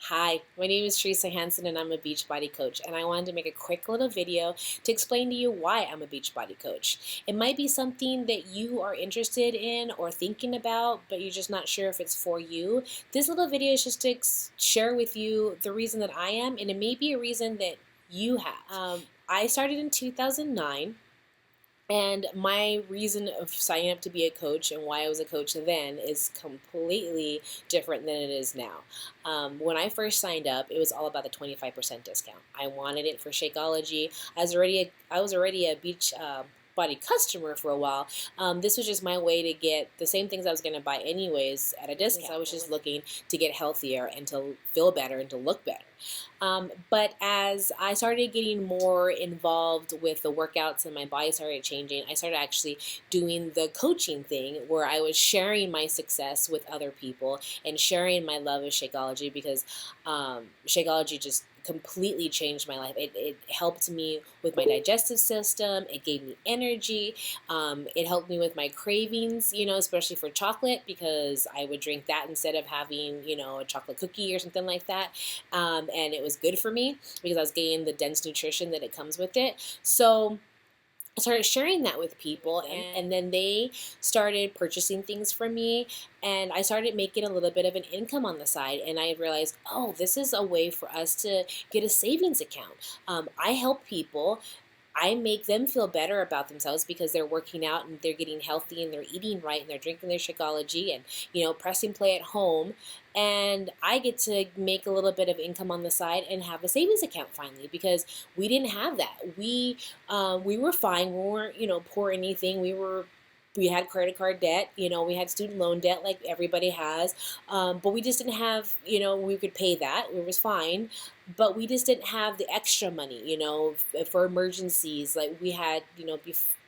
Hi, my name is Teresa Hansen and I'm a Beachbody Coach, and I wanted to make a quick little video to explain to you why I'm a Beachbody Coach. It might be something that you are interested in or thinking about, but you're just not sure if it's for you. This little video is just to share with you the reason that I am, and it may be a reason that you have. I started in 2009. And my reason of signing up to be a coach and why I was a coach then is completely different than it is now. When I first signed up, it was all about the 25% discount. I wanted it for Shakeology. I was already a beach body customer for a while. This was just my way to get the same things I was going to buy anyways at a discount. I was just looking to get healthier and to feel better and to look better. But as I started getting more involved with the workouts and my body started changing, I started actually doing the coaching thing where I was sharing my success with other people and sharing my love of Shakeology because Shakeology just completely changed my life. It helped me with my digestive system. It gave me energy. It helped me with my cravings, especially for chocolate because I would drink that instead of having, a chocolate cookie or something like that. And it was good for me because I was getting the dense nutrition that it comes with it. So I started sharing that with people, and then they started purchasing things from me, and I started making a little bit of an income on the side, and I realized, oh, this is a way for us to get a savings account. I help people. I make them feel better about themselves because they're working out and they're getting healthy and they're eating right and they're drinking their Shakeology and, pressing play at home. And I get to make a little bit of income on the side and have a savings account finally because we didn't have that. We were fine. We weren't, poor or anything. We had credit card debt, we had student loan debt like everybody has, but we just didn't have, we could pay that, it was fine, but we just didn't have the extra money, for emergencies. Like we had,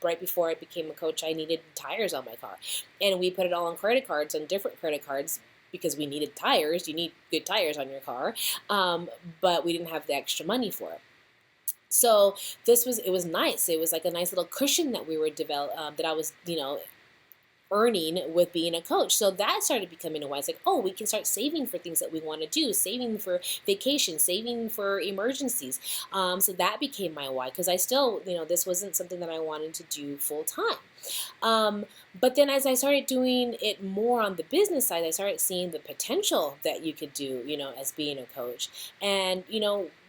right before I became a coach, I needed tires on my car, and we put it all on credit cards, on different credit cards, because we needed tires. You need good tires on your car, but we didn't have the extra money for it. So it was nice. It was like a nice little cushion that we were that I was, earning with being a coach. So that started becoming a why. It's like, oh, we can start saving for things that we want to do, saving for vacation, saving for emergencies. So that became my why because I still, this wasn't something that I wanted to do full time. But then as I started doing it more on the business side, I started seeing the potential that you could do, as being a coach. And,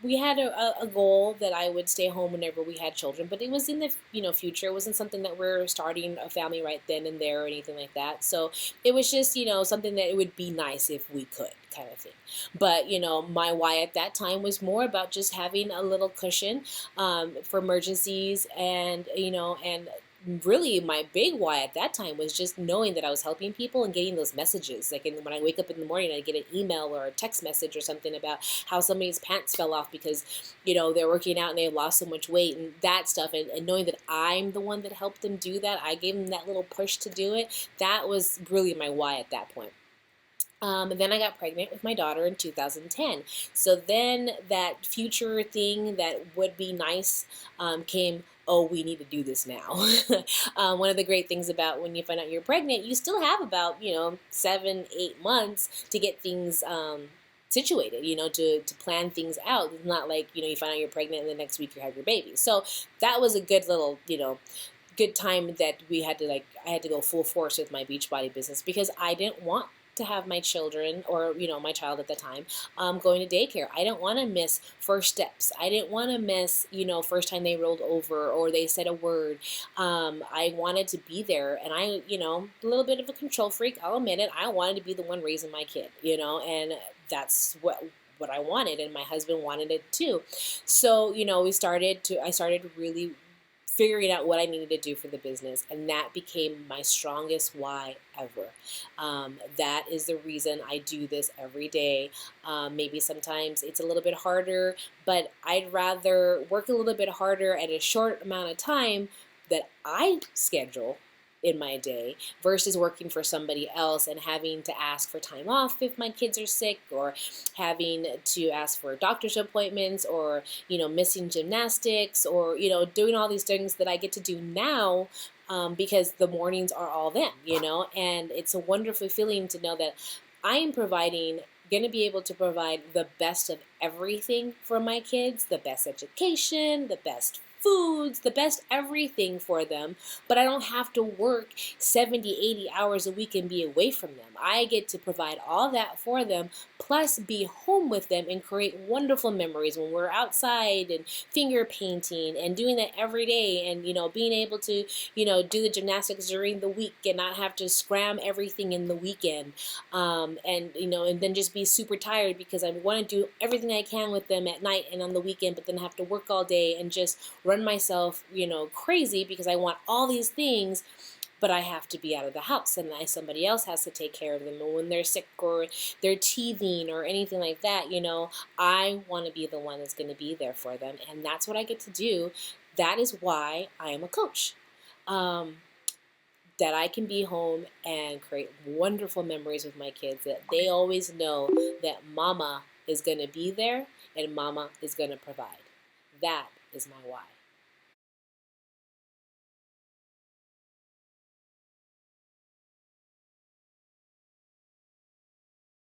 we had a goal that I would stay home whenever we had children, but it was in the, future. It wasn't something that we're starting a family right then and there or anything like that. So it was just, something that it would be nice if we could kind of thing. But, my why at that time was more about just having a little cushion, for emergencies and, and really my big why at that time was just knowing that I was helping people and getting those messages. Like when I wake up in the morning, I get an email or a text message or something about how somebody's pants fell off because, they're working out and they lost so much weight and that stuff. And knowing that I'm the one that helped them do that, I gave them that little push to do it. That was really my why at that point. And then I got pregnant with my daughter in 2010. So then that future thing that would be nice came, oh, we need to do this now. One of the great things about when you find out you're pregnant, you still have about, 7-8 months to get things situated, to plan things out. It's not like, you find out you're pregnant and the next week you have your baby. So that was a good little, good time that I had to go full force with my Beachbody business because I didn't want to have my children or, my child at the time, going to daycare. I didn't want to miss first steps. I didn't want to miss, first time they rolled over or they said a word. I wanted to be there and I, a little bit of a control freak. I'll admit it. I wanted to be the one raising my kid, and that's what I wanted, and my husband wanted it too. So, I started really figuring out what I needed to do for the business, and that became my strongest why ever. That is the reason I do this every day. Maybe sometimes it's a little bit harder, but I'd rather work a little bit harder at a short amount of time that I schedule in my day versus working for somebody else and having to ask for time off if my kids are sick or having to ask for doctor's appointments or, missing gymnastics or, doing all these things that I get to do now because the mornings are all them, and it's a wonderful feeling to know that I am providing going to be able to provide the best of everything for my kids, the best education, the best foods, the best everything for them, but I don't have to work 70, 80 hours a week and be away from them. I get to provide all that for them, plus be home with them and create wonderful memories when we're outside and finger painting and doing that every day, and being able to do the gymnastics during the week and not have to scram everything in the weekend, and then just be super tired because I want to do everything I can with them at night and on the weekend, but then have to work all day and just run myself crazy because I want all these things, but I have to be out of the house, and somebody else has to take care of them. And when they're sick or they're teething or anything like that, I want to be the one that's going to be there for them, and that's what I get to do. That is why I am a coach. That I can be home and create wonderful memories with my kids, that they always know that mama is going to be there and mama is going to provide. That is my why.